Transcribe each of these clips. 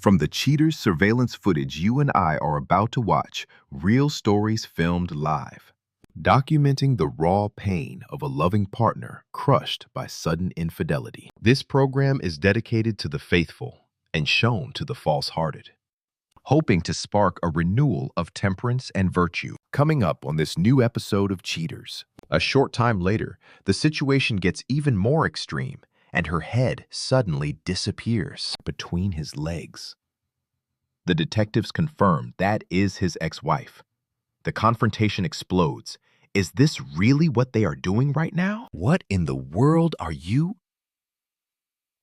From the cheaters' surveillance footage you and I are about to watch, real stories filmed live, documenting the raw pain of a loving partner crushed by sudden infidelity. This program is dedicated to the faithful and shown to the false-hearted, hoping to spark a renewal of temperance and virtue. Coming up on this new episode of Cheaters. A short time later, the situation gets even more extreme, and her head suddenly disappears between his legs. The detectives confirm that is his ex-wife. The confrontation explodes. Is this really what they are doing right now? What in the world are you?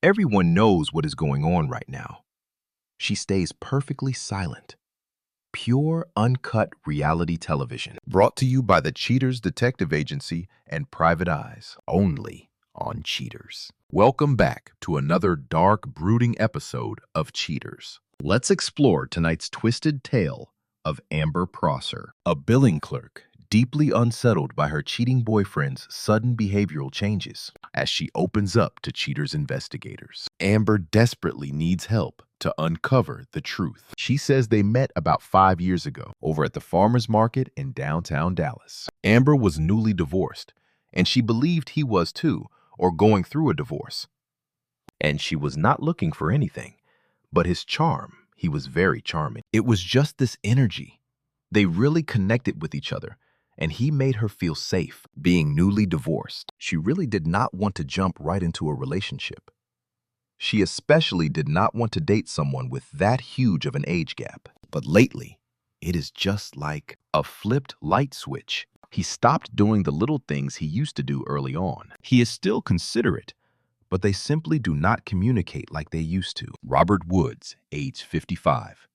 Everyone knows what is going on right now. She stays perfectly silent. Pure, uncut reality television. Brought to you by the Cheaters Detective Agency and Private Eyes. Only on Cheaters. Welcome back to another dark, brooding episode of Cheaters. Let's explore tonight's twisted tale of Amber Prosser, a billing clerk deeply unsettled by her cheating boyfriend's sudden behavioral changes. As she opens up to Cheaters investigators, Amber desperately needs help to uncover the truth. She says they met about 5 years ago over at the farmer's market in downtown Dallas. Amber was newly divorced, and she believed he was too, or going through a divorce. And she was not looking for anything but his charm. He was very charming. It was just this energy. They really connected with each other, and he made her feel safe. Being newly divorced, she really did not want to jump right into a relationship. She especially did not want to date someone with that huge of an age gap. But lately, it is just like a flipped light switch. He stopped doing the little things he used to do early on. He is still considerate, but they simply do not communicate like they used to. Robert Woods, age 55.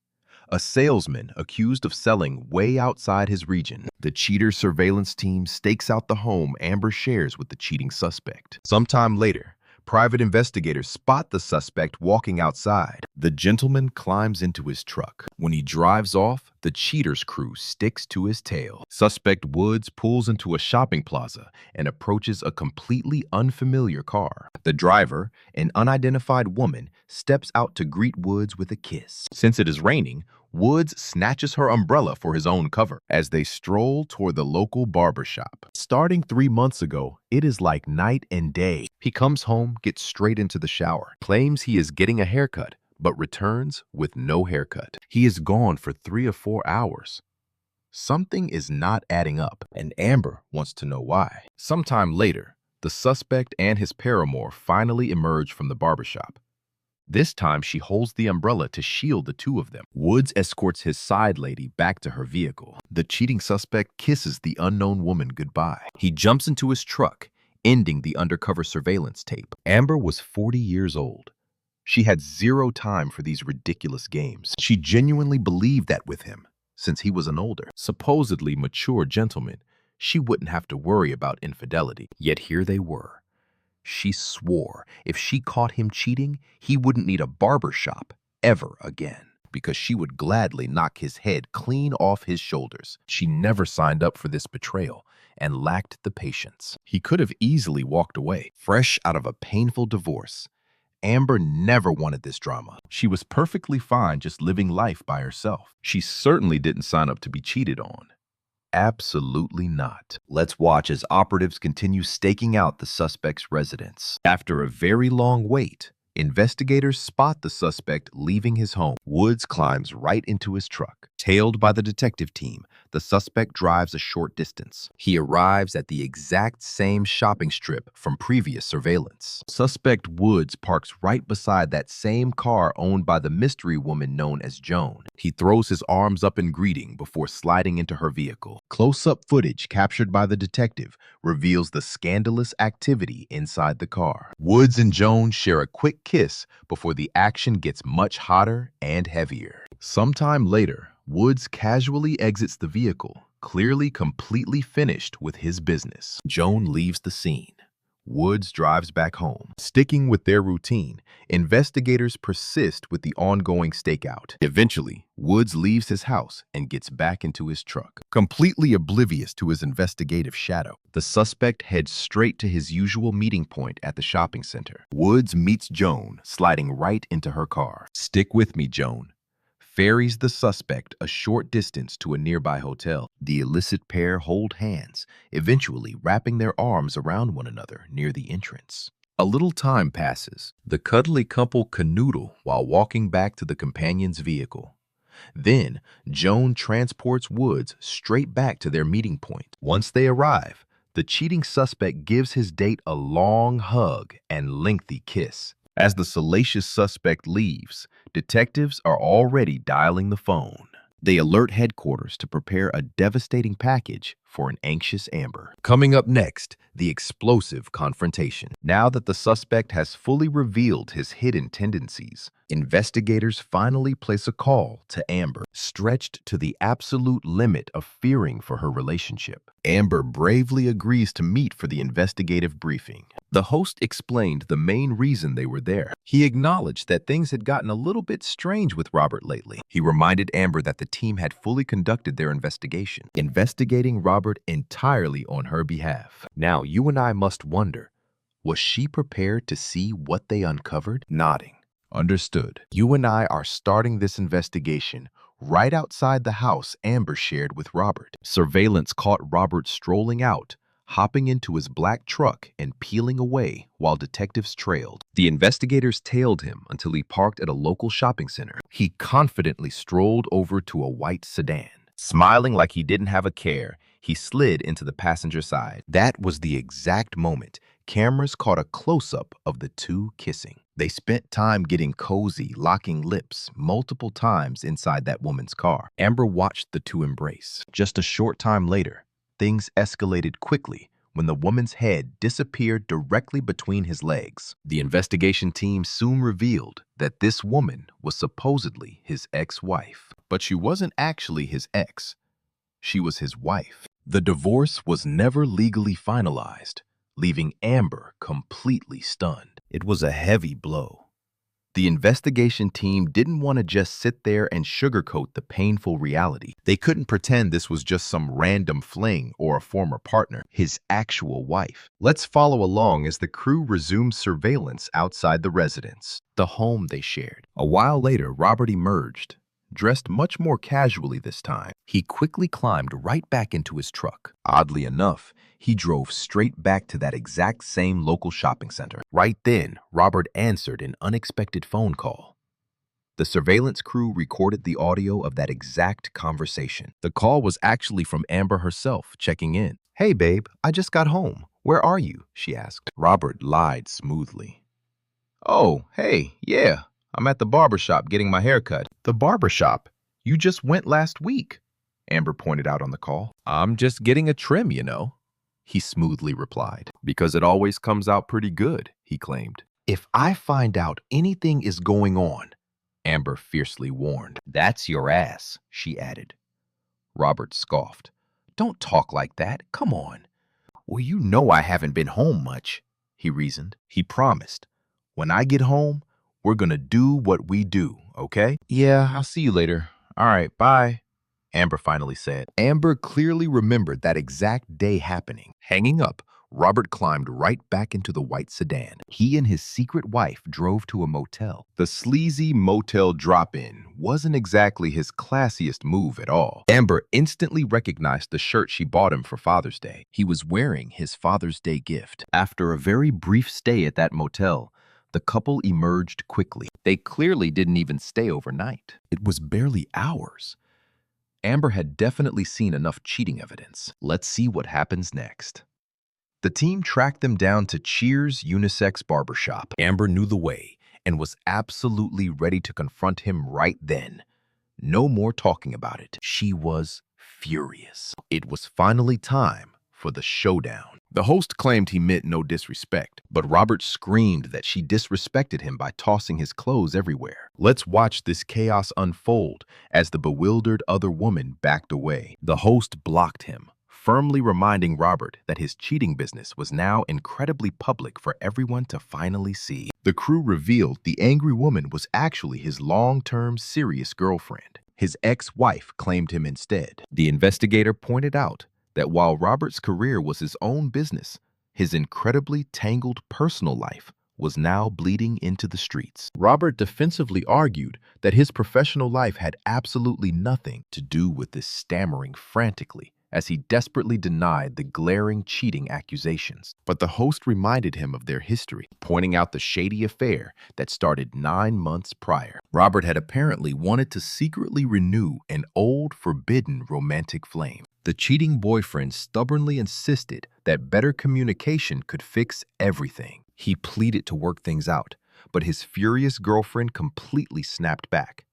A salesman accused of selling way outside his region. The cheater surveillance team stakes out the home Amber shares with the cheating suspect. Sometime later, private investigators spot the suspect walking outside. The gentleman climbs into his truck. When he drives off, the cheater's crew sticks to his tail. Suspect Woods pulls into a shopping plaza and approaches a completely unfamiliar car. The driver, an unidentified woman, steps out to greet Woods with a kiss. Since it is raining, Woods snatches her umbrella for his own cover as they stroll toward the local barber shop. Starting 3 months ago, it is like night and day. He comes home, gets straight into the shower, claims he is getting a haircut, but returns with no haircut. He is gone for 3 or 4 hours. Something is not adding up, and Amber wants to know why. Sometime later, the suspect and his paramour finally emerge from the barbershop. This time, she holds the umbrella to shield the two of them. Woods escorts his side lady back to her vehicle. The cheating suspect kisses the unknown woman goodbye. He jumps into his truck, ending the undercover surveillance tape. Amber was 40 years old. She had zero time for these ridiculous games. She genuinely believed that with him, since he was an older, supposedly mature gentleman, she wouldn't have to worry about infidelity. Yet here they were. She swore if she caught him cheating, he wouldn't need a barber shop ever again, because she would gladly knock his head clean off his shoulders. She never signed up for this betrayal and lacked the patience. He could have easily walked away, fresh out of a painful divorce. Amber never wanted this drama. She was perfectly fine just living life by herself. She certainly didn't sign up to be cheated on. Absolutely not. Let's watch as operatives continue staking out the suspect's residence. After a very long wait, investigators spot the suspect leaving his home. Woods climbs right into his truck. Tailed by the detective team, the suspect drives a short distance. He arrives at the exact same shopping strip from previous surveillance. Suspect Woods parks right beside that same car owned by the mystery woman known as Joan. He throws his arms up in greeting before sliding into her vehicle. Close-up footage captured by the detective reveals the scandalous activity inside the car. Woods and Joan share a quick kiss before the action gets much hotter and heavier. Sometime later, Woods casually exits the vehicle, clearly completely finished with his business. Joan leaves the scene. Woods drives back home. Sticking with their routine, investigators persist with the ongoing stakeout. Eventually, Woods leaves his house and gets back into his truck. Completely oblivious to his investigative shadow, the suspect heads straight to his usual meeting point at the shopping center. Woods meets Joan, sliding right into her car. "Stick with me, Joan." Ferries the suspect a short distance to a nearby hotel. The illicit pair hold hands, eventually wrapping their arms around one another near the entrance. A little time passes. The cuddly couple canoodle while walking back to the companion's vehicle. Then, Joan transports Woods straight back to their meeting point. Once they arrive, the cheating suspect gives his date a long hug and lengthy kiss. As the salacious suspect leaves, detectives are already dialing the phone. They alert headquarters to prepare a devastating package for an anxious Amber. Coming up next, the explosive confrontation. Now that the suspect has fully revealed his hidden tendencies, investigators finally place a call to Amber, stretched to the absolute limit of fearing for her relationship. Amber bravely agrees to meet for the investigative briefing. The host explained the main reason they were there. He acknowledged that things had gotten a little bit strange with Robert lately. He reminded Amber that the team had fully conducted their investigation, investigating Robert entirely on her behalf. Now, you and I must wonder, was she prepared to see what they uncovered? Nodding. Understood. You and I are starting this investigation right outside the house Amber shared with Robert. Surveillance caught Robert strolling out, hopping into his black truck and peeling away while detectives trailed. The investigators tailed him until he parked at a local shopping center. He confidently strolled over to a white sedan. Smiling like he didn't have a care, he slid into the passenger side. That was the exact moment cameras caught a close-up of the two kissing. They spent time getting cozy, locking lips multiple times inside that woman's car. Amber watched the two embrace. Just a short time later, things escalated quickly when the woman's head disappeared directly between his legs. The investigation team soon revealed that this woman was supposedly his ex-wife. But she wasn't actually his ex. She was his wife. The divorce was never legally finalized, leaving Amber completely stunned. It was a heavy blow. The investigation team didn't want to just sit there and sugarcoat the painful reality. They couldn't pretend this was just some random fling or a former partner, his actual wife. Let's follow along as the crew resumed surveillance outside the residence, the home they shared. A while later, Robert emerged, dressed much more casually this time. He quickly climbed right back into his truck. Oddly enough, he drove straight back to that exact same local shopping center. Right then, Robert answered an unexpected phone call. The surveillance crew recorded the audio of that exact conversation. The call was actually from Amber herself, checking in. "Hey babe, I just got home. Where are you?" she asked. Robert lied smoothly. "Oh, hey, yeah, I'm at the barber shop getting my hair cut." "The barber shop? You just went last week," Amber pointed out on the call. "I'm just getting a trim, you know," he smoothly replied. "Because it always comes out pretty good," he claimed. "If I find out anything is going on," Amber fiercely warned. "That's your ass," she added. Robert scoffed. "Don't talk like that. Come on." "Well, you know I haven't been home much," he reasoned. He promised, "When I get home, we're gonna do what we do, okay?" "Yeah, I'll see you later. All right, bye," Amber finally said. Amber clearly remembered that exact day happening. Hanging up, Robert climbed right back into the white sedan. He and his secret wife drove to a motel. The sleazy motel drop-in wasn't exactly his classiest move at all. Amber instantly recognized the shirt she bought him for Father's Day. He was wearing his Father's Day gift. After a very brief stay at that motel, the couple emerged quickly. They clearly didn't even stay overnight. It was barely hours. Amber had definitely seen enough cheating evidence. Let's see what happens next. The team tracked them down to Cheers Unisex Barbershop. Amber knew the way and was absolutely ready to confront him right then. No more talking about it. She was furious. It was finally time for the showdown. The host claimed he meant no disrespect, but Robert screamed that she disrespected him by tossing his clothes everywhere. Let's watch this chaos unfold as the bewildered other woman backed away. The host blocked him, firmly reminding Robert that his cheating business was now incredibly public for everyone to finally see. The crew revealed the angry woman was actually his long-term serious girlfriend. His ex-wife claimed him instead. The investigator pointed out that while Robert's career was his own business, his incredibly tangled personal life was now bleeding into the streets. Robert defensively argued that his professional life had absolutely nothing to do with this, stammering frantically as he desperately denied the glaring cheating accusations. But the host reminded him of their history, pointing out the shady affair that started 9 months prior. Robert had apparently wanted to secretly renew an old, forbidden romantic flame. The cheating boyfriend stubbornly insisted that better communication could fix everything. He pleaded to work things out, but his furious girlfriend completely snapped back.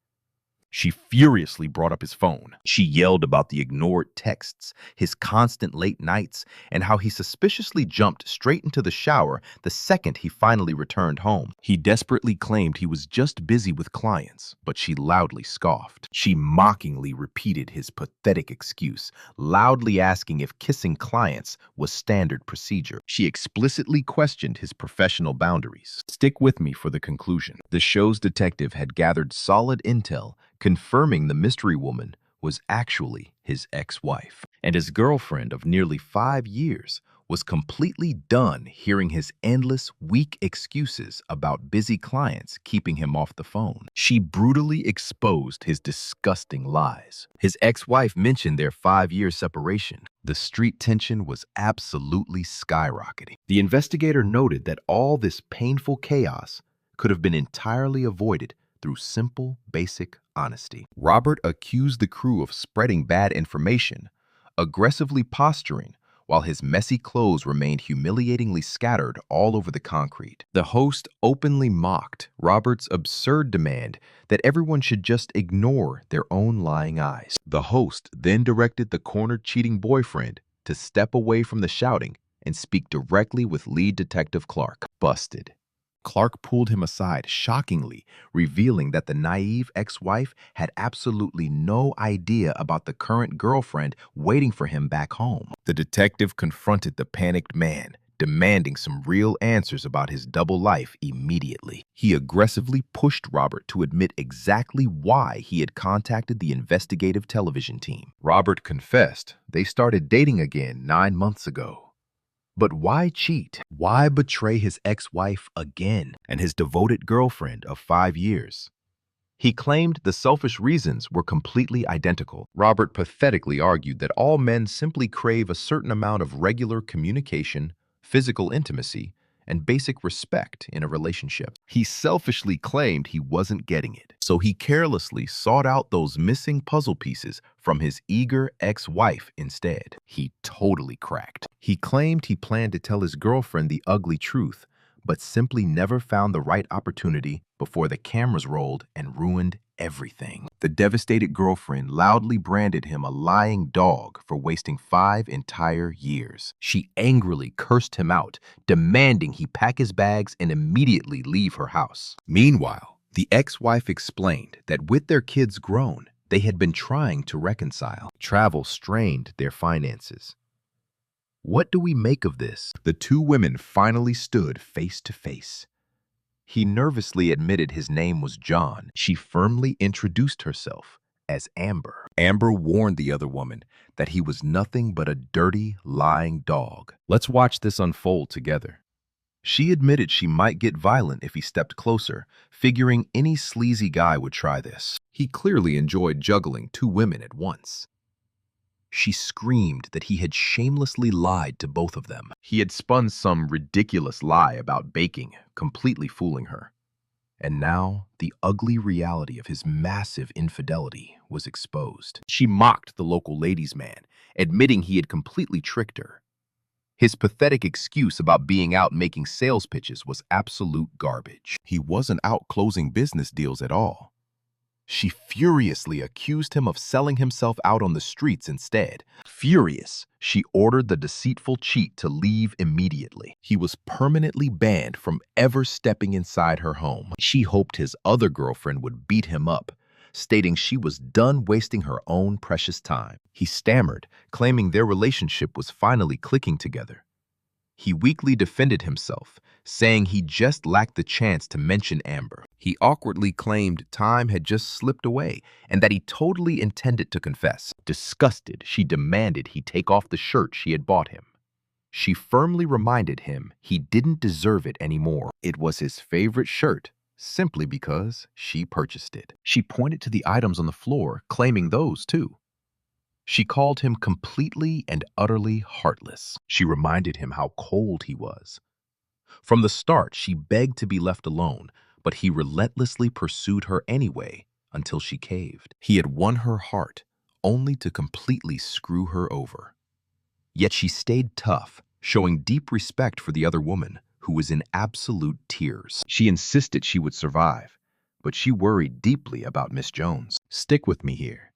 She furiously brought up his phone. She yelled about the ignored texts, his constant late nights, and how he suspiciously jumped straight into the shower the second he finally returned home. He desperately claimed he was just busy with clients, but she loudly scoffed. She mockingly repeated his pathetic excuse, loudly asking if kissing clients was standard procedure. She explicitly questioned his professional boundaries. Stick with me for the conclusion. The show's detective had gathered solid intel confirming the mystery woman was actually his ex-wife, and his girlfriend of nearly 5 years was completely done hearing his endless, weak excuses about busy clients keeping him off the phone. She brutally exposed his disgusting lies. His ex-wife mentioned their 5-year separation. The street tension was absolutely skyrocketing. The investigator noted that all this painful chaos could have been entirely avoided through simple, basic honesty. Robert accused the crew of spreading bad information, aggressively posturing, while his messy clothes remained humiliatingly scattered all over the concrete. The host openly mocked Robert's absurd demand that everyone should just ignore their own lying eyes. The host then directed the cornered cheating boyfriend to step away from the shouting and speak directly with lead detective Clark. Busted. Clark pulled him aside, shockingly, revealing that the naive ex-wife had absolutely no idea about the current girlfriend waiting for him back home. The detective confronted the panicked man, demanding some real answers about his double life immediately. He aggressively pushed Robert to admit exactly why he had contacted the investigative television team. Robert confessed they started dating again 9 months ago. But why cheat? Why betray his ex-wife again and his devoted girlfriend of 5 years? He claimed the selfish reasons were completely identical. Robert pathetically argued that all men simply crave a certain amount of regular communication, physical intimacy, and basic respect in a relationship. He selfishly claimed he wasn't getting it, so he carelessly sought out those missing puzzle pieces from his eager ex-wife instead. He totally cracked. He claimed he planned to tell his girlfriend the ugly truth, but simply never found the right opportunity before the cameras rolled and ruined everything. The devastated girlfriend loudly branded him a lying dog for wasting 5 entire years. She angrily cursed him out, demanding he pack his bags and immediately leave her house. Meanwhile, the ex-wife explained that with their kids grown, they had been trying to reconcile. Travel strained their finances. What do we make of this? The two women finally stood face to face. He nervously admitted his name was Joan. She firmly introduced herself as Amber. Amber warned the other woman that he was nothing but a dirty, lying dog. Let's watch this unfold together. She admitted she might get violent if he stepped closer, figuring any sleazy guy would try this. He clearly enjoyed juggling 2 women at once. She screamed that he had shamelessly lied to both of them. He had spun some ridiculous lie about baking, completely fooling her. And now, the ugly reality of his massive infidelity was exposed. She mocked the local ladies' man, admitting he had completely tricked her. His pathetic excuse about being out making sales pitches was absolute garbage. He wasn't out closing business deals at all. She furiously accused him of selling himself out on the streets instead. Furious, she ordered the deceitful cheat to leave immediately. He was permanently banned from ever stepping inside her home. She hoped his other girlfriend would beat him up, stating she was done wasting her own precious time. He stammered, claiming their relationship was finally clicking together. He weakly defended himself, saying he just lacked the chance to mention Amber. He awkwardly claimed time had just slipped away and that he totally intended to confess. Disgusted, she demanded he take off the shirt she had bought him. She firmly reminded him he didn't deserve it anymore. It was his favorite shirt, simply because she purchased it. She pointed to the items on the floor, claiming those too. She called him completely and utterly heartless. She reminded him how cold he was. From the start, she begged to be left alone, but he relentlessly pursued her anyway until she caved. He had won her heart, only to completely screw her over. Yet she stayed tough, showing deep respect for the other woman, who was in absolute tears. She insisted she would survive, but she worried deeply about Miss Jones. "Stick with me here."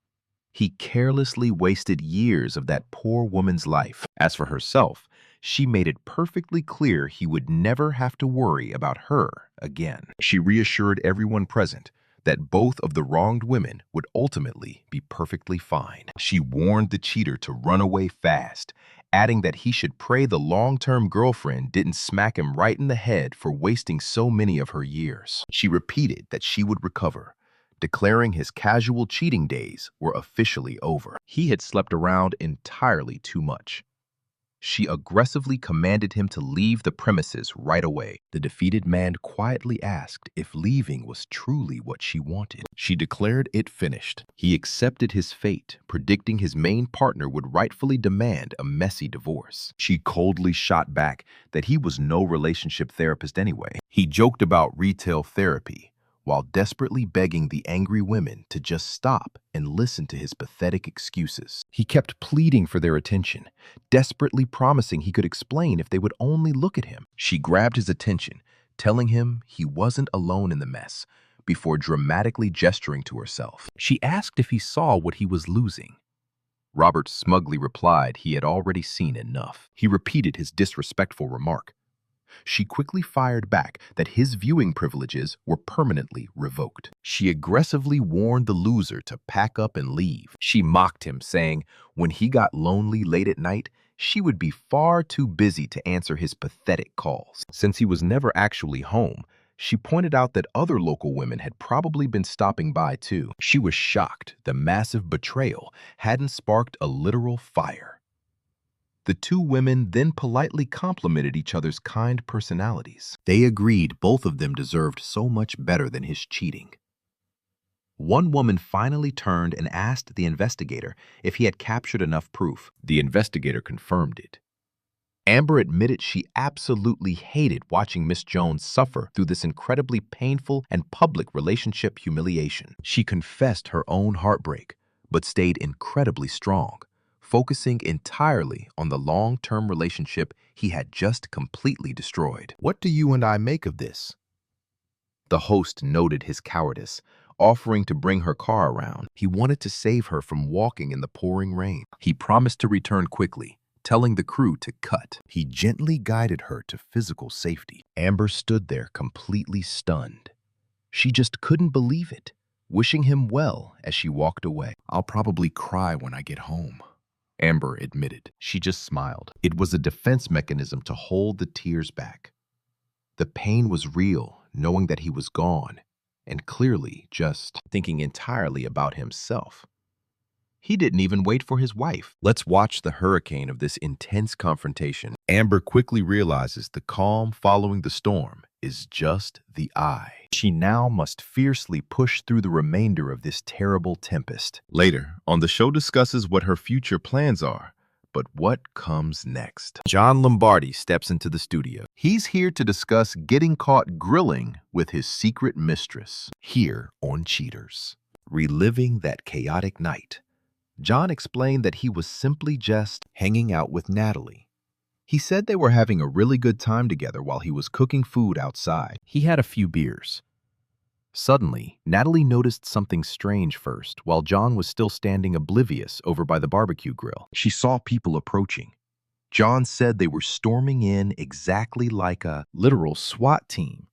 He carelessly wasted years of that poor woman's life. As for herself, she made it perfectly clear he would never have to worry about her again. She reassured everyone present that both of the wronged women would ultimately be perfectly fine. She warned the cheater to run away fast, adding that he should pray the long-term girlfriend didn't smack him right in the head for wasting so many of her years. She repeated that she would recover, declaring his casual cheating days were officially over. He had slept around entirely too much. She aggressively commanded him to leave the premises right away. The defeated man quietly asked if leaving was truly what she wanted. She declared it finished. He accepted his fate, predicting his main partner would rightfully demand a messy divorce. She coldly shot back that he was no relationship therapist anyway. He joked about retail therapy, while desperately begging the angry women to just stop and listen to his pathetic excuses. He kept pleading for their attention, desperately promising he could explain if they would only look at him. She grabbed his attention, telling him he wasn't alone in the mess, before dramatically gesturing to herself. She asked if he saw what he was losing. Robert smugly replied he had already seen enough. He repeated his disrespectful remark. She quickly fired back that his viewing privileges were permanently revoked. She aggressively warned the loser to pack up and leave. She mocked him, saying when he got lonely late at night, she would be far too busy to answer his pathetic calls. Since he was never actually home, she pointed out that other local women had probably been stopping by too. She was shocked the massive betrayal hadn't sparked a literal fire. The two women then politely complimented each other's kind personalities. They agreed both of them deserved so much better than his cheating. One woman finally turned and asked the investigator if he had captured enough proof. The investigator confirmed it. Amber admitted she absolutely hated watching Miss Jones suffer through this incredibly painful and public relationship humiliation. She confessed her own heartbreak, but stayed incredibly strong, focusing entirely on the long-term relationship he had just completely destroyed. "What do you and I make of this?" The host noted his cowardice, offering to bring her car around. He wanted to save her from walking in the pouring rain. He promised to return quickly, telling the crew to cut. He gently guided her to physical safety. Amber stood there completely stunned. She just couldn't believe it, wishing him well as she walked away. "I'll probably cry when I get home," Amber admitted. She just smiled. It was a defense mechanism to hold the tears back. The pain was real, knowing that he was gone, and clearly just thinking entirely about himself. He didn't even wait for his wife. Let's watch the hurricane of this intense confrontation. Amber quickly realizes the calm following the storm is just the eye. She now must fiercely push through the remainder of this terrible tempest. Later, on the show discusses what her future plans are, but what comes next? John Lombardi steps into the studio. He's here to discuss getting caught grilling with his secret mistress, here on Cheaters. Reliving that chaotic night, John explained that he was simply just hanging out with Natalie. He said they were having a really good time together while he was cooking food outside. He had a few beers. Suddenly, Natalie noticed something strange first, while John was still standing oblivious over by the barbecue grill. She saw people approaching. John said they were storming in exactly like a literal SWAT team.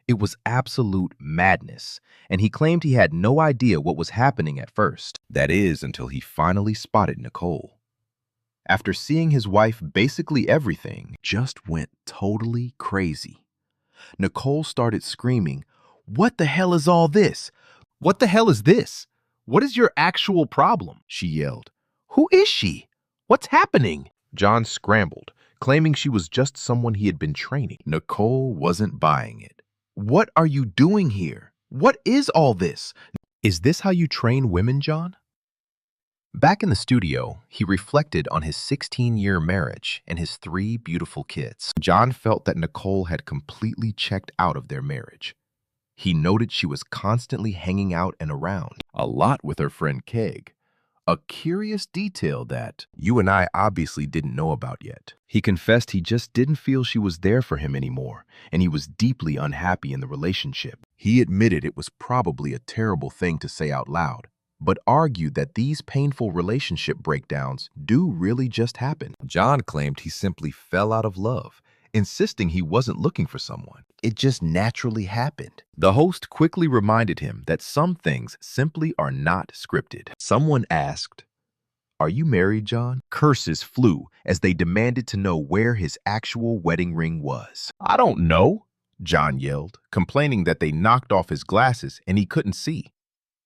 It was absolute madness, and he claimed he had no idea what was happening at first. That is, until he finally spotted Nicole. After seeing his wife, basically everything just went totally crazy. Nicole started screaming, "What the hell is all this? What the hell is this? What is your actual problem?" she yelled. "Who is she? What's happening?" John scrambled, claiming she was just someone he had been training. Nicole wasn't buying it. "What are you doing here? What is all this? Is this how you train women, John?" Back in the studio, he reflected on his 16-year marriage and his 3 beautiful kids. John felt that Nicole had completely checked out of their marriage. He noted she was constantly hanging out and around, a lot with her friend Keg, a curious detail that you and I obviously didn't know about yet. He confessed he just didn't feel she was there for him anymore, and he was deeply unhappy in the relationship. He admitted it was probably a terrible thing to say out loud, but argued that these painful relationship breakdowns do really just happen. John claimed he simply fell out of love, insisting he wasn't looking for someone. It just naturally happened. The host quickly reminded him that some things simply are not scripted. Someone asked, "Are you married, John?" Curses flew as they demanded to know where his actual wedding ring was. "I don't know," John yelled, complaining that they knocked off his glasses and he couldn't see.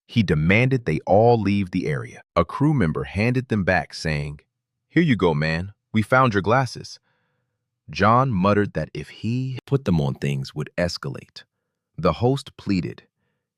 He demanded they all leave the area. A crew member handed them back, saying, "Here you go, man. We found your glasses." John muttered that if he put them on, things would escalate. The host pleaded,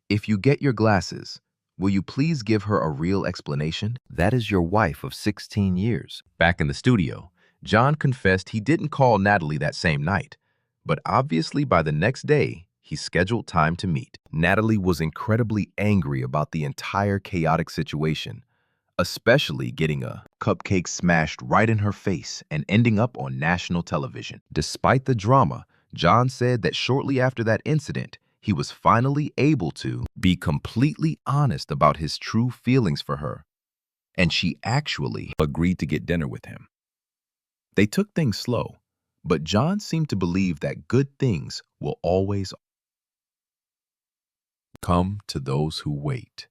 "If you get your glasses, will you please give her a real explanation? That is your wife of 16 years. Back in the studio, John confessed he didn't call Natalie that same night, but obviously by the next day, he scheduled time to meet. Natalie was incredibly angry about the entire chaotic situation, especially getting a cupcake smashed right in her face and ending up on national television. Despite the drama, John said that shortly after that incident, he was finally able to be completely honest about his true feelings for her, and she actually agreed to get dinner with him. They took things slow, but John seemed to believe that good things will always come to those who wait.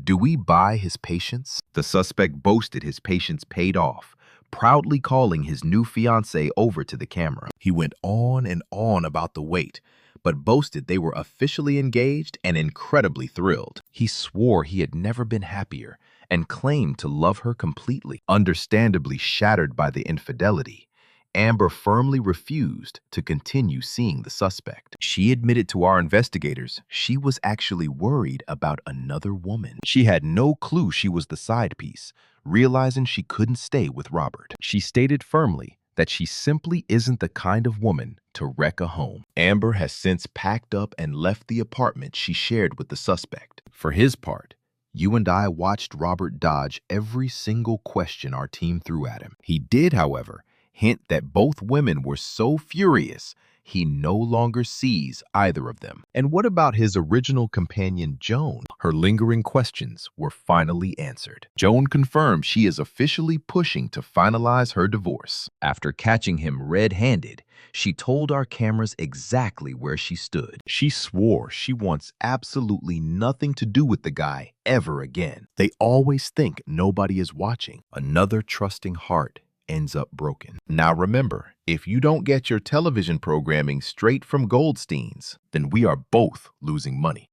Do we buy his patience? The suspect boasted his patience paid off, proudly calling his new fiancée over to the camera. He went on and on about the wait, but boasted they were officially engaged and incredibly thrilled. He swore he had never been happier and claimed to love her completely. Understandably shattered by the infidelity, Amber firmly refused to continue seeing the suspect. She admitted to our investigators she was actually worried about another woman. She had no clue she was the side piece, realizing she couldn't stay with Robert. She stated firmly that she simply isn't the kind of woman to wreck a home. Amber has since packed up and left the apartment she shared with the suspect. For his part, you and I watched Robert dodge every single question our team threw at him. He did, however, hint that both women were so furious he no longer sees either of them. And what about his original companion, Joan? Her lingering questions were finally answered. Joan confirmed she is officially pushing to finalize her divorce. After catching him red-handed, she told our cameras exactly where she stood. She swore she wants absolutely nothing to do with the guy ever again. They always think nobody is watching. Another trusting heart ends up broken. Now remember, if you don't get your television programming straight from Goldstein's, then we are both losing money.